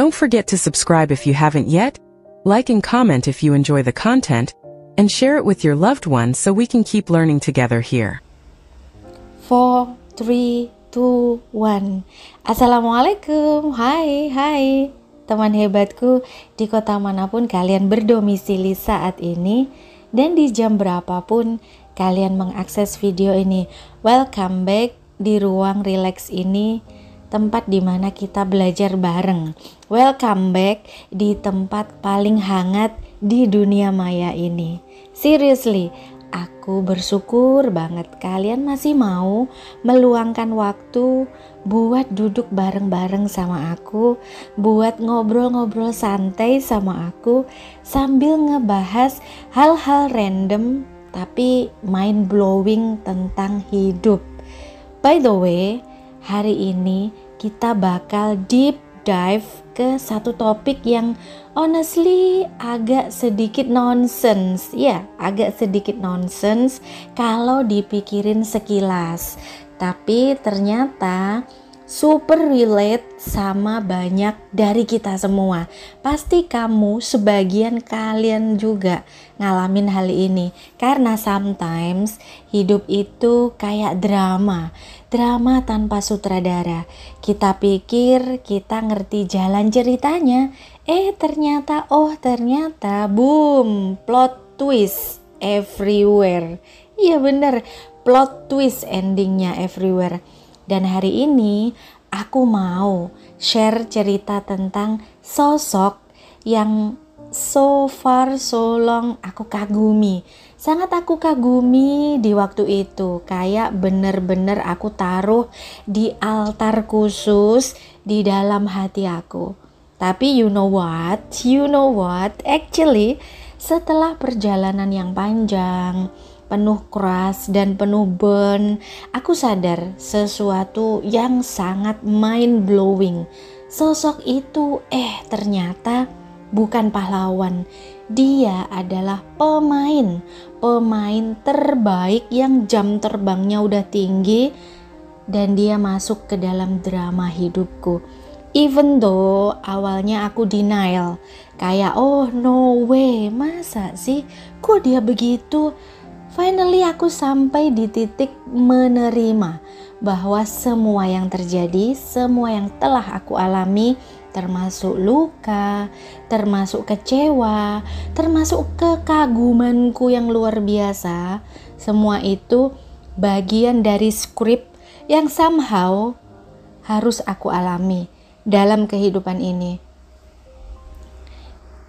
Don't forget to subscribe if you haven't yet, like and comment if you enjoy the content, and share it with your loved ones so we can keep learning together here. 4, 3, 2, 1. Assalamualaikum. Hai teman hebatku di kota manapun kalian berdomisili saat ini dan di jam berapapun kalian mengakses video ini. Welcome back di ruang relax ini, tempat dimana kita belajar bareng. Welcome back di tempat paling hangat di dunia maya ini. Seriously, aku bersyukur banget kalian masih mau meluangkan waktu buat duduk bareng-bareng sama aku, buat ngobrol-ngobrol santai sama aku sambil ngebahas hal-hal random tapi mind blowing tentang hidup. By the way, hari ini kita bakal deep dive ke satu topik yang honestly agak sedikit nonsense. Ya, agak sedikit nonsense kalau dipikirin sekilas. Tapi ternyata super relate sama banyak dari kita semua. Pasti kamu, sebagian kalian juga ngalamin hal ini. Karena sometimes hidup itu kayak drama tanpa sutradara. Kita pikir kita ngerti jalan ceritanya, ternyata boom, plot twist everywhere. Iya bener, plot twist endingnya everywhere. Dan hari ini aku mau share cerita tentang sosok yang so far so long aku kagumi. Sangat aku kagumi di waktu itu. Kayak bener-bener aku taruh di altar khusus di dalam hati aku. Tapi you know what? Actually, setelah perjalanan yang panjang, penuh keras dan penuh burn, aku sadar sesuatu yang sangat mind blowing. Sosok itu ternyata bukan pahlawan. Dia adalah pemain terbaik yang jam terbangnya udah tinggi, dan dia masuk ke dalam drama hidupku. Even though awalnya aku denial, kayak no way, masa sih kok dia begitu. Finally aku sampai di titik menerima bahwa semua yang terjadi, semua yang telah aku alami, termasuk luka, termasuk kecewa, termasuk kekagumanku yang luar biasa, semua itu bagian dari skrip yang somehow harus aku alami dalam kehidupan ini.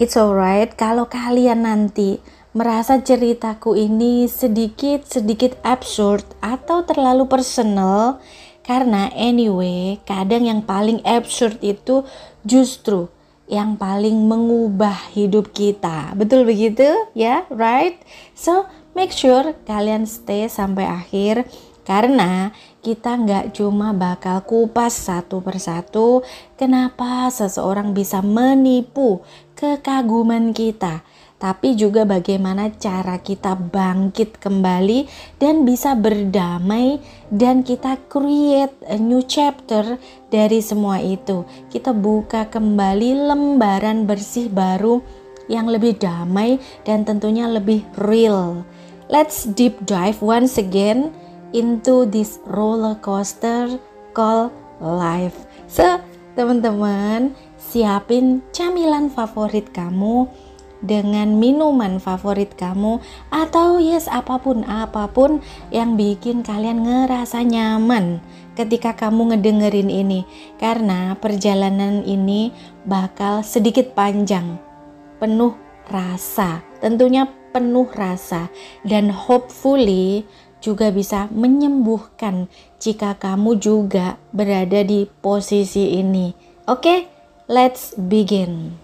It's alright kalau kalian nanti merasa ceritaku ini sedikit absurd atau terlalu personal, karena anyway, kadang yang paling absurd itu justru yang paling mengubah hidup kita. Betul begitu? Ya, right? So, make sure kalian stay sampai akhir, karena kita nggak cuma bakal kupas satu persatu kenapa seseorang bisa menipu kekaguman kita, tapi juga bagaimana cara kita bangkit kembali dan bisa berdamai, dan kita create a new chapter dari semua itu. Kita buka kembali lembaran bersih baru yang lebih damai dan tentunya lebih real. Let's deep dive once again into this roller coaster called life. So, teman-teman, siapin camilan favorit kamu dengan minuman favorit kamu, atau apapun yang bikin kalian ngerasa nyaman ketika kamu ngedengerin ini, karena perjalanan ini bakal sedikit panjang, penuh rasa, tentunya penuh rasa, dan hopefully juga bisa menyembuhkan jika kamu juga berada di posisi ini. Oke, let's begin.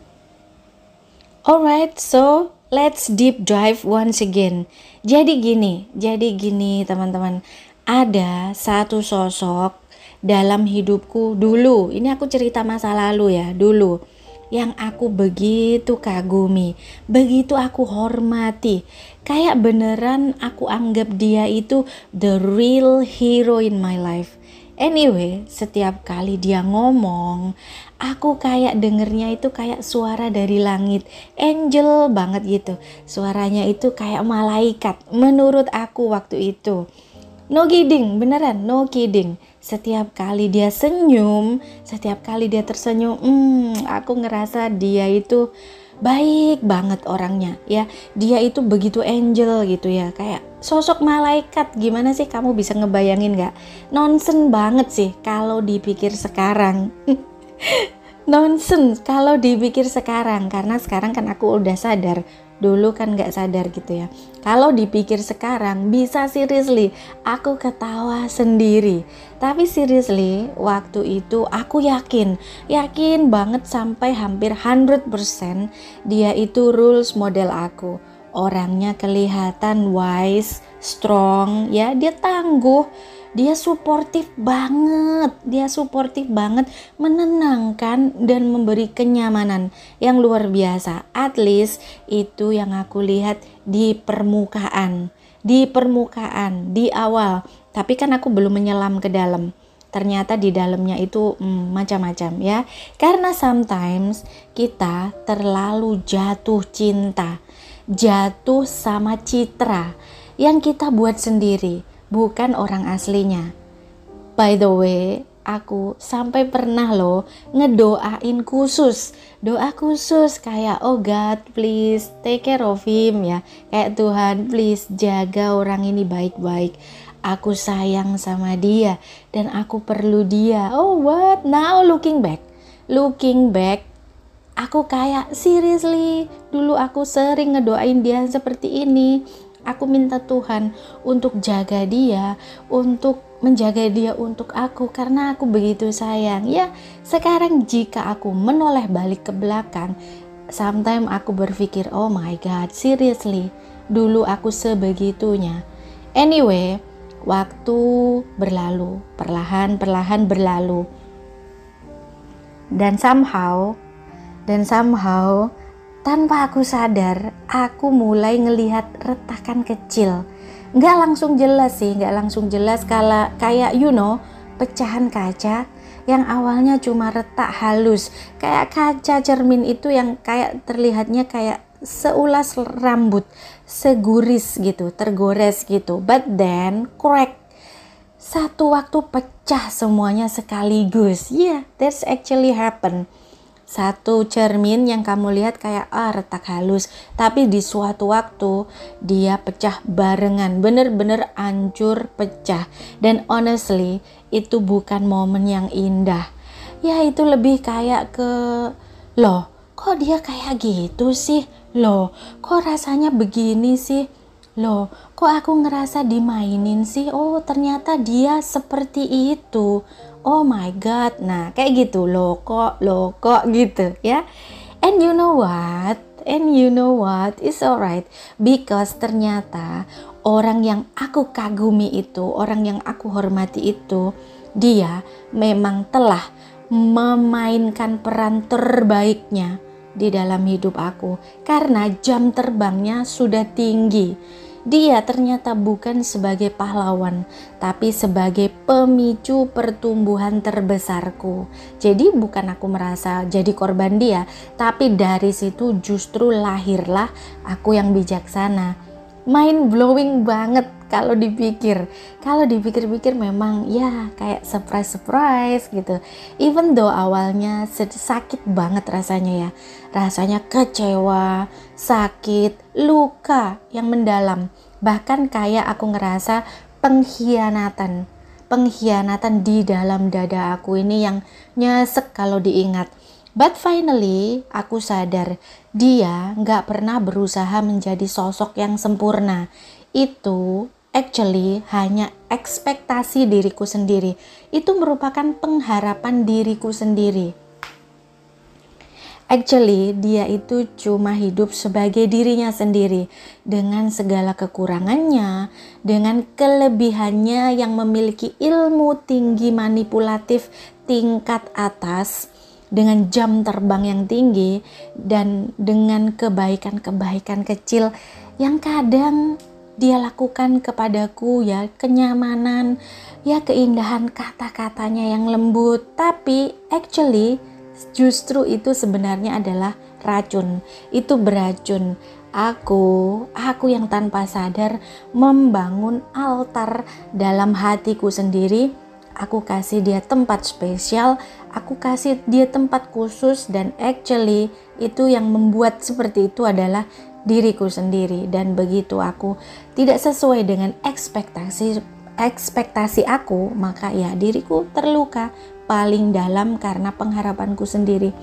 Alright, so let's deep dive once again. Jadi gini teman-teman, ada satu sosok dalam hidupku dulu. Ini aku cerita masa lalu ya, dulu, yang aku begitu kagumi, begitu aku hormati. Kayak beneran aku anggap dia itu the real hero in my life. Anyway, setiap kali dia ngomong, aku kayak dengernya itu kayak suara dari langit, angel banget gitu. Suaranya itu kayak malaikat menurut aku waktu itu. No kidding, beneran no kidding. Setiap kali dia senyum, setiap kali dia tersenyum, aku ngerasa dia itu baik banget orangnya ya. Dia itu begitu angel gitu ya, kayak sosok malaikat. Gimana sih kamu bisa ngebayangin gak? Nonsen banget sih kalau dipikir sekarang. Nonsense kalau dipikir sekarang, karena sekarang kan aku udah sadar, dulu kan gak sadar gitu ya. Kalau dipikir sekarang bisa seriously aku ketawa sendiri, tapi seriously waktu itu aku yakin banget sampai hampir 100% dia itu rules model aku. Orangnya kelihatan wise, strong ya, dia tangguh, dia suportif banget, menenangkan dan memberi kenyamanan yang luar biasa. At least itu yang aku lihat di permukaan, di awal. Tapi kan aku belum menyelam ke dalam. Ternyata di dalamnya itu macam-macam ya. Karena sometimes kita terlalu jatuh cinta, jatuh sama citra yang kita buat sendiri, bukan orang aslinya. By the way, aku sampai pernah loh ngedoain khusus, doa khusus kayak oh God please take care of him ya, kayak Tuhan please jaga orang ini baik-baik, aku sayang sama dia dan aku perlu dia. Oh what, now looking back aku kayak seriously dulu aku sering ngedoain dia seperti ini. Aku minta Tuhan untuk jaga dia, untuk menjaga dia untuk aku, karena aku begitu sayang. Ya, sekarang jika aku menoleh balik ke belakang, sometimes aku berpikir, oh my God, seriously, dulu aku sebegitunya. Anyway, waktu berlalu, perlahan berlalu. Dan somehow, tanpa aku sadar, aku mulai ngelihat retakan kecil. Nggak langsung jelas kayak pecahan kaca yang awalnya cuma retak halus. Kayak kaca cermin itu yang kayak terlihatnya kayak seulas rambut, seguris gitu, tergores gitu. But then, crack. Satu waktu pecah semuanya sekaligus. Yeah, that's actually happen. Satu cermin yang kamu lihat kayak retak halus, tapi di suatu waktu dia pecah barengan, bener-bener hancur pecah. Dan honestly itu bukan momen yang indah ya, itu lebih kayak ke loh kok dia kayak gitu sih, loh kok rasanya begini sih, loh kok aku ngerasa dimainin sih, oh ternyata dia seperti itu, oh my God. Nah kayak gitu, loh kok gitu ya. And you know what, it's alright, because ternyata orang yang aku kagumi itu, orang yang aku hormati itu, dia memang telah memainkan peran terbaiknya di dalam hidup aku, karena jam terbangnya sudah tinggi. Dia ternyata bukan sebagai pahlawan, tapi sebagai pemicu pertumbuhan terbesarku. Jadi bukan aku merasa jadi korban dia, tapi dari situ justru lahirlah aku yang bijaksana. Mind blowing banget kalau dipikir-pikir memang ya kayak surprise gitu. Even though awalnya sakit banget rasanya ya, rasanya kecewa, sakit, luka yang mendalam, bahkan kayak aku ngerasa pengkhianatan di dalam dada aku ini yang nyesek kalau diingat. But finally, aku sadar dia gak pernah berusaha menjadi sosok yang sempurna. Itu actually hanya ekspektasi diriku sendiri. Itu merupakan pengharapan diriku sendiri. Actually, dia itu cuma hidup sebagai dirinya sendiri, dengan segala kekurangannya, dengan kelebihannya yang memiliki ilmu tinggi manipulatif tingkat atas, dengan jam terbang yang tinggi, dan dengan kebaikan-kebaikan kecil yang kadang dia lakukan kepadaku ya, kenyamanan ya keindahan kata-katanya yang lembut, tapi actually justru itu sebenarnya adalah racun. Itu beracun. Aku yang tanpa sadar membangun altar dalam hatiku sendiri. Aku kasih dia tempat spesial, aku kasih dia tempat khusus, dan actually itu yang membuat seperti itu adalah diriku sendiri. Dan begitu aku tidak sesuai dengan ekspektasi aku, maka ya diriku terluka paling dalam karena pengharapanku sendiri.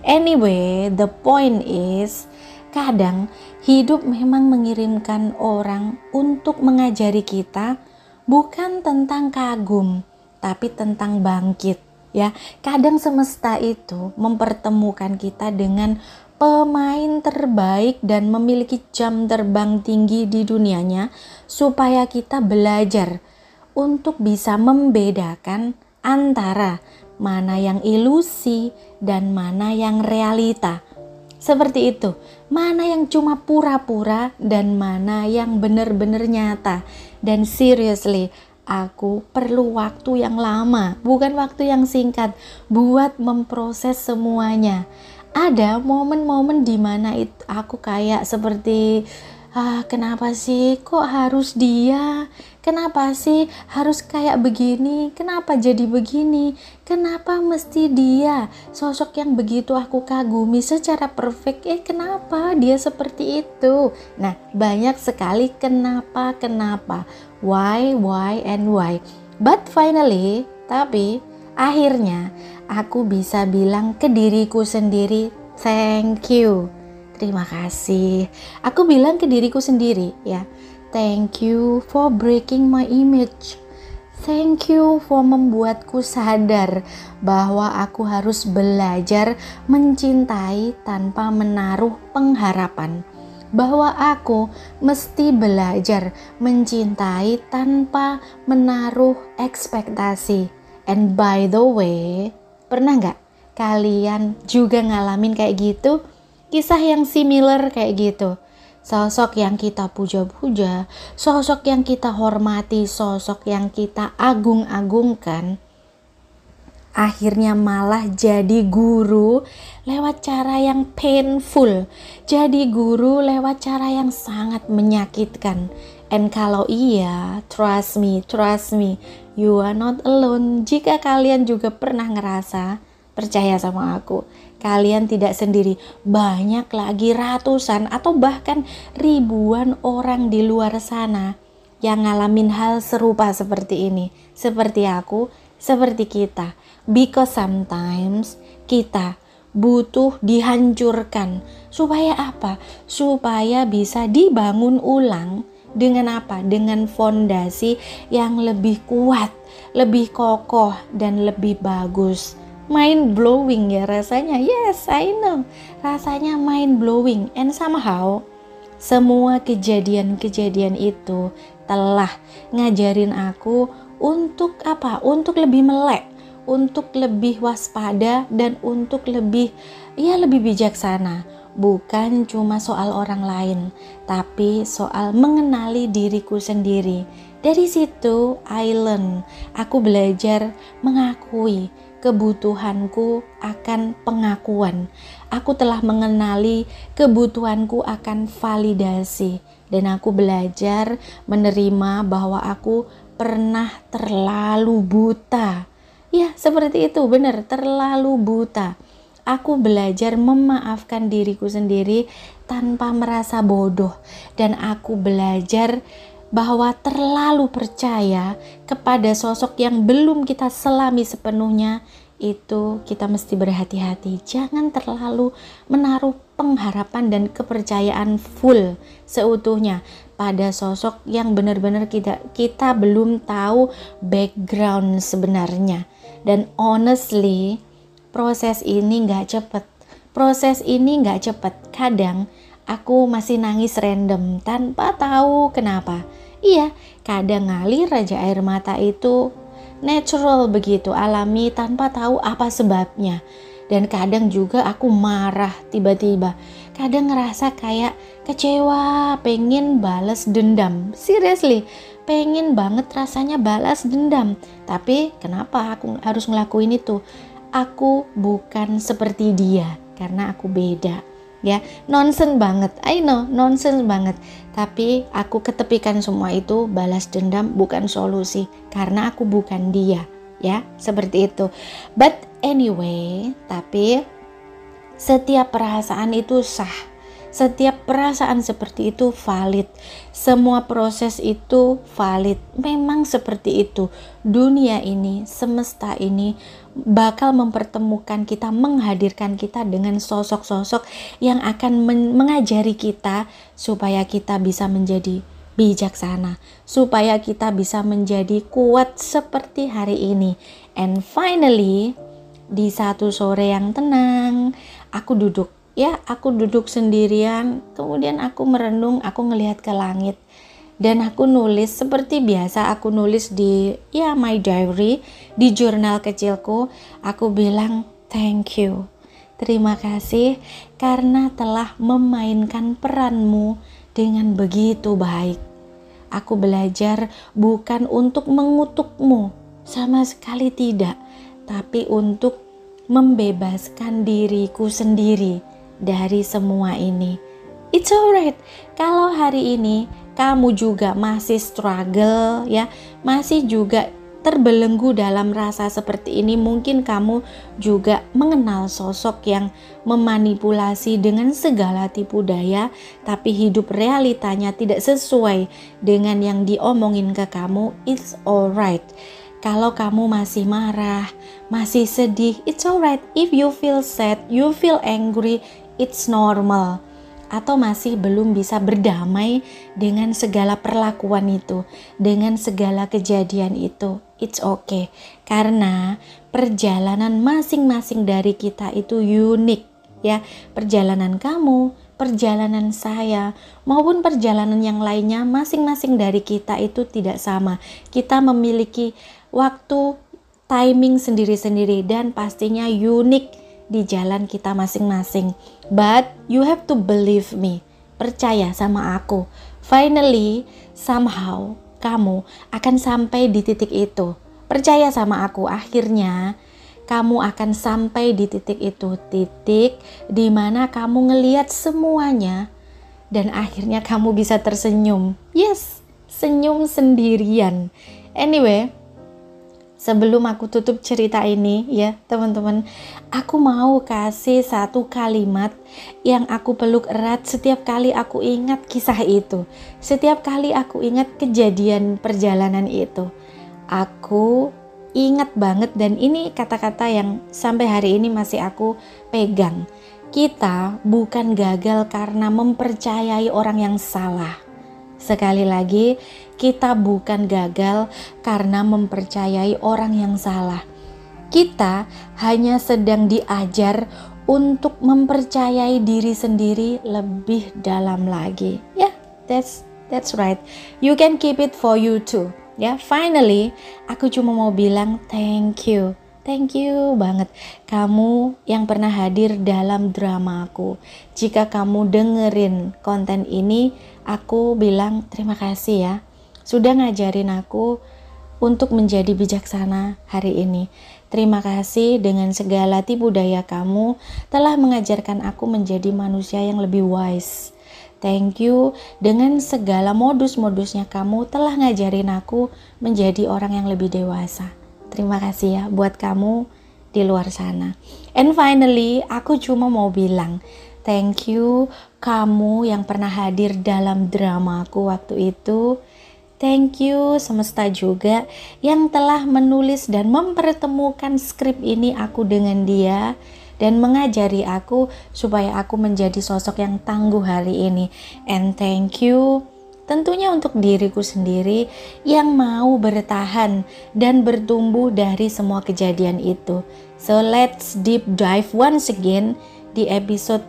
Anyway, the point is, kadang hidup memang mengirimkan orang untuk mengajari kita bukan tentang kagum, tapi tentang bangkit. Ya, kadang semesta itu mempertemukan kita dengan pemain terbaik dan memiliki jam terbang tinggi di dunianya supaya kita belajar untuk bisa membedakan antara mana yang ilusi dan mana yang realita. Seperti itu, mana yang cuma pura-pura dan mana yang benar-benar nyata. Dan seriously, aku perlu waktu yang lama, bukan waktu yang singkat, buat memproses semuanya. Ada momen-momen di mana aku kayak seperti, kenapa sih kok harus dia? Kenapa sih harus kayak begini? Kenapa jadi begini? Kenapa mesti dia? Sosok yang begitu aku kagumi secara perfect, kenapa dia seperti itu? Nah, banyak sekali kenapa. Why, and why. But finally, tapi akhirnya aku bisa bilang ke diriku sendiri, thank you. Terima kasih. Aku bilang ke diriku sendiri, ya. Thank you for breaking my image. Thank you for membuatku sadar bahwa aku harus belajar mencintai tanpa menaruh pengharapan. Bahwa aku mesti belajar mencintai tanpa menaruh ekspektasi. And by the way, pernah gak kalian juga ngalamin kayak gitu? Kisah yang similar kayak gitu. Sosok yang kita puja-puja, sosok yang kita hormati, sosok yang kita agung-agungkan, akhirnya malah jadi guru lewat cara yang painful, jadi guru lewat cara yang sangat menyakitkan. And kalau iya, trust me, you are not alone. Jika kalian juga pernah ngerasa, percaya sama aku, kalian tidak sendiri. Banyak lagi ratusan atau bahkan ribuan orang di luar sana yang ngalamin hal serupa seperti ini. Seperti aku, seperti kita. Because sometimes kita butuh dihancurkan. Supaya apa? Supaya bisa dibangun ulang. Dengan apa? Dengan fondasi yang lebih kuat, lebih kokoh, dan lebih bagus. Mind blowing ya rasanya. Yes, I know. Rasanya mind blowing. And somehow semua kejadian-kejadian itu telah ngajarin aku untuk apa? Untuk lebih melek, untuk lebih waspada, dan untuk lebih bijaksana. Bukan cuma soal orang lain, tapi soal mengenali diriku sendiri. Dari situ I learn, aku belajar mengakui kebutuhanku akan pengakuan. Aku telah mengenali kebutuhanku akan validasi. Dan aku belajar menerima bahwa aku pernah terlalu buta. Ya, seperti itu, benar, terlalu buta. Aku belajar memaafkan diriku sendiri tanpa merasa bodoh. Dan aku belajar bahwa terlalu percaya kepada sosok yang belum kita selami sepenuhnya, itu kita mesti berhati-hati. Jangan terlalu menaruh pengharapan dan kepercayaan full seutuhnya pada sosok yang benar-benar kita belum tahu background sebenarnya. Dan honestly, proses ini gak cepet. Kadang aku masih nangis random tanpa tahu kenapa. Iya, kadang ngalir aja air mata itu natural begitu, alami tanpa tahu apa sebabnya. Dan kadang juga aku marah tiba-tiba. Kadang ngerasa kayak kecewa, pengen bales dendam. Seriously, pengen banget rasanya balas dendam. Tapi kenapa aku harus ngelakuin itu? Aku bukan seperti dia karena aku beda. Ya, nonsense banget. I know, nonsense banget. Tapi aku ketepikan semua itu, balas dendam bukan solusi karena aku bukan dia. Ya, seperti itu. But anyway, tapi setiap perasaan itu sah. Setiap perasaan seperti itu valid. Semua proses itu valid. Memang seperti itu. Dunia ini, semesta ini bakal mempertemukan kita, menghadirkan kita dengan sosok-sosok yang akan mengajari kita supaya kita bisa menjadi bijaksana, supaya kita bisa menjadi kuat seperti hari ini. And finally, di satu sore yang tenang, aku duduk sendirian, kemudian aku merenung, aku ngelihat ke langit, dan aku nulis seperti biasa aku nulis di my diary, di jurnal kecilku. Aku bilang thank you, terima kasih karena telah memainkan peranmu dengan begitu baik. Aku belajar bukan untuk mengutukmu, sama sekali tidak, tapi untuk membebaskan diriku sendiri dari semua ini. It's alright kalau hari ini kamu juga masih struggle, ya, masih juga terbelenggu dalam rasa seperti ini. Mungkin kamu juga mengenal sosok yang memanipulasi dengan segala tipu daya, tapi hidup realitanya tidak sesuai dengan yang diomongin ke kamu. It's alright. Kalau kamu masih marah, masih sedih, it's alright. If you feel sad, you feel angry, it's normal. Atau masih belum bisa berdamai dengan segala perlakuan itu, dengan segala kejadian itu, it's okay. Karena perjalanan masing-masing dari kita itu unik, ya. Perjalanan kamu, perjalanan saya, maupun perjalanan yang lainnya, masing-masing dari kita itu tidak sama. Kita memiliki waktu, timing sendiri-sendiri, dan pastinya unik di jalan kita masing-masing. But you have to believe me, percaya sama aku. Finally, somehow kamu akan sampai di titik itu. Percaya sama aku, akhirnya kamu akan sampai di titik itu, titik di mana kamu ngelihat semuanya dan akhirnya kamu bisa tersenyum. Yes, senyum sendirian. Anyway, sebelum aku tutup cerita ini, ya teman-teman, aku mau kasih satu kalimat yang aku peluk erat setiap kali aku ingat kisah itu. Setiap kali aku ingat kejadian perjalanan itu. Aku ingat banget, dan ini kata-kata yang sampai hari ini masih aku pegang. Kita bukan gagal karena mempercayai orang yang salah. Sekali lagi, kita bukan gagal karena mempercayai orang yang salah. Kita hanya sedang diajar untuk mempercayai diri sendiri lebih dalam lagi. Ya, that's right. You can keep it for you too. Ya, finally, aku cuma mau bilang thank you. Thank you banget kamu yang pernah hadir dalam dramaku. Jika kamu dengerin konten ini, aku bilang terima kasih ya. Sudah ngajarin aku untuk menjadi bijaksana hari ini. Terima kasih dengan segala tipu daya kamu telah mengajarkan aku menjadi manusia yang lebih wise. Thank you dengan segala modus-modusnya kamu telah ngajarin aku menjadi orang yang lebih dewasa. Terima kasih ya buat kamu di luar sana. And finally, aku cuma mau bilang thank you kamu yang pernah hadir dalam dramaku waktu itu. Thank you semesta juga yang telah menulis dan mempertemukan skrip ini aku dengan dia dan mengajari aku supaya aku menjadi sosok yang tangguh hari ini. And thank you tentunya untuk diriku sendiri yang mau bertahan dan bertumbuh dari semua kejadian itu. So let's deep dive once again di episode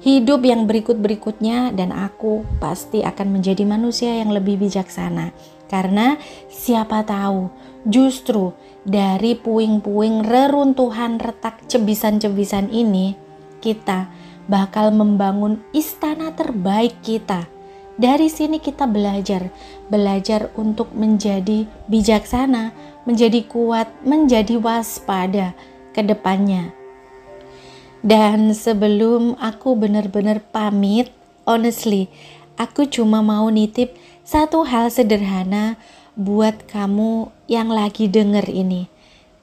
hidup yang berikut-berikutnya, dan aku pasti akan menjadi manusia yang lebih bijaksana. Karena siapa tahu justru dari puing-puing reruntuhan retak cebisan-cebisan ini, kita bakal membangun istana terbaik kita Dari sini kita belajar untuk menjadi bijaksana, menjadi kuat, menjadi waspada ke depannya. Dan sebelum aku benar-benar pamit, honestly, aku cuma mau nitip satu hal sederhana buat kamu yang lagi denger ini.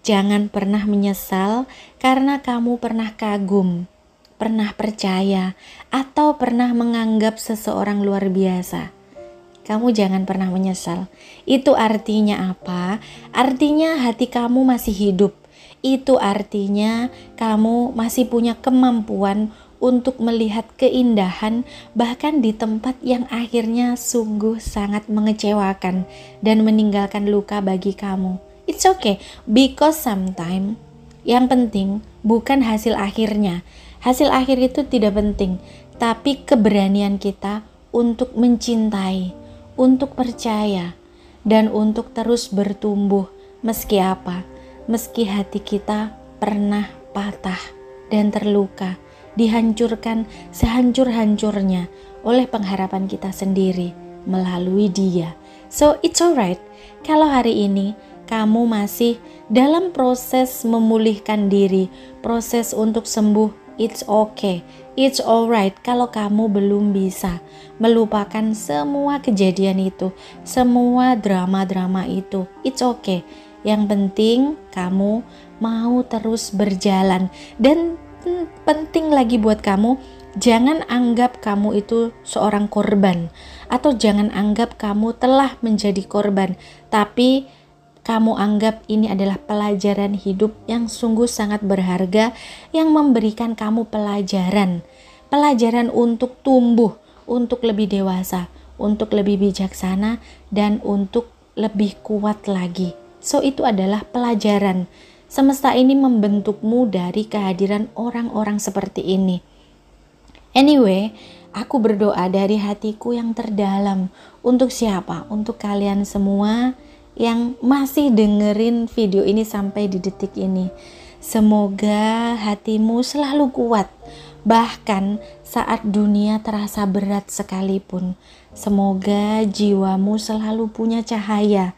Jangan pernah menyesal karena kamu pernah kagum, pernah percaya, atau pernah menganggap seseorang luar biasa. Kamu jangan pernah menyesal. Itu artinya apa? Artinya hati kamu masih hidup. Itu artinya kamu masih punya kemampuan untuk melihat keindahan bahkan di tempat yang akhirnya sungguh sangat mengecewakan dan meninggalkan luka bagi kamu. It's okay, because sometimes yang penting bukan hasil akhirnya. Hasil akhir itu tidak penting, tapi keberanian kita untuk mencintai, untuk percaya, dan untuk terus bertumbuh meski apa. Meski hati kita pernah patah dan terluka, dihancurkan sehancur-hancurnya oleh pengharapan kita sendiri melalui dia. So it's alright kalau hari ini kamu masih dalam proses memulihkan diri, proses untuk sembuh. It's okay, it's alright kalau kamu belum bisa melupakan semua kejadian itu, semua drama-drama itu. It's okay. Yang penting kamu mau terus berjalan, dan penting lagi buat kamu, jangan anggap kamu itu seorang korban, atau jangan anggap kamu telah menjadi korban, tapi kamu anggap ini adalah pelajaran hidup yang sungguh sangat berharga, yang memberikan kamu pelajaran untuk tumbuh, untuk lebih dewasa, untuk lebih bijaksana, dan untuk lebih kuat lagi. So itu adalah pelajaran. Semesta ini membentukmu dari kehadiran orang-orang seperti ini. Anyway, aku berdoa dari hatiku yang terdalam. Untuk siapa? Untuk kalian semua yang masih dengerin video ini sampai di detik ini. Semoga hatimu selalu kuat, bahkan saat dunia terasa berat sekalipun. Semoga jiwamu selalu punya cahaya,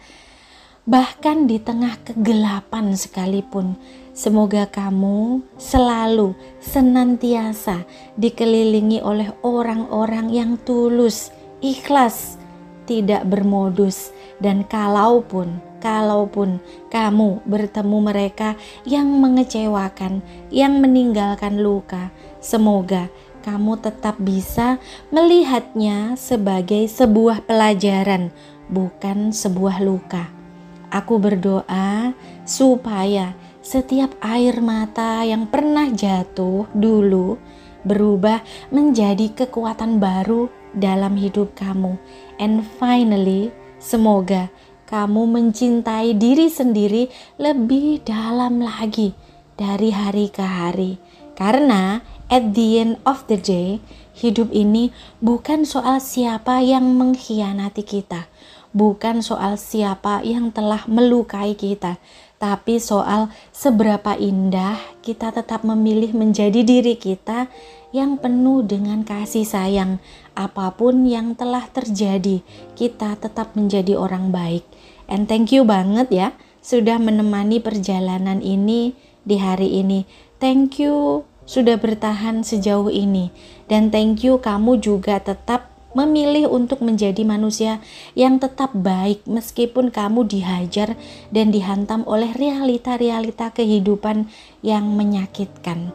bahkan di tengah kegelapan sekalipun. Semoga kamu selalu senantiasa dikelilingi oleh orang-orang yang tulus, ikhlas, tidak bermodus. Dan kalaupun kamu bertemu mereka yang mengecewakan, yang meninggalkan luka, semoga kamu tetap bisa melihatnya sebagai sebuah pelajaran, bukan sebuah luka. Aku berdoa supaya setiap air mata yang pernah jatuh dulu berubah menjadi kekuatan baru dalam hidup kamu. And finally, semoga kamu mencintai diri sendiri lebih dalam lagi dari hari ke hari. Karena at the end of the day, hidup ini bukan soal siapa yang mengkhianati kita, bukan soal siapa yang telah melukai kita, tapi soal seberapa indah kita tetap memilih menjadi diri kita yang penuh dengan kasih sayang. Apapun yang telah terjadi, kita tetap menjadi orang baik. And thank you banget ya sudah menemani perjalanan ini di hari ini. Thank you sudah bertahan sejauh ini. Dan thank you kamu juga tetap memilih untuk menjadi manusia yang tetap baik meskipun kamu dihajar dan dihantam oleh realita-realita kehidupan yang menyakitkan.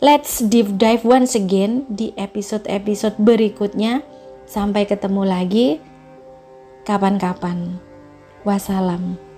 Let's deep dive once again di episode-episode berikutnya. Sampai ketemu lagi kapan-kapan. Wassalam.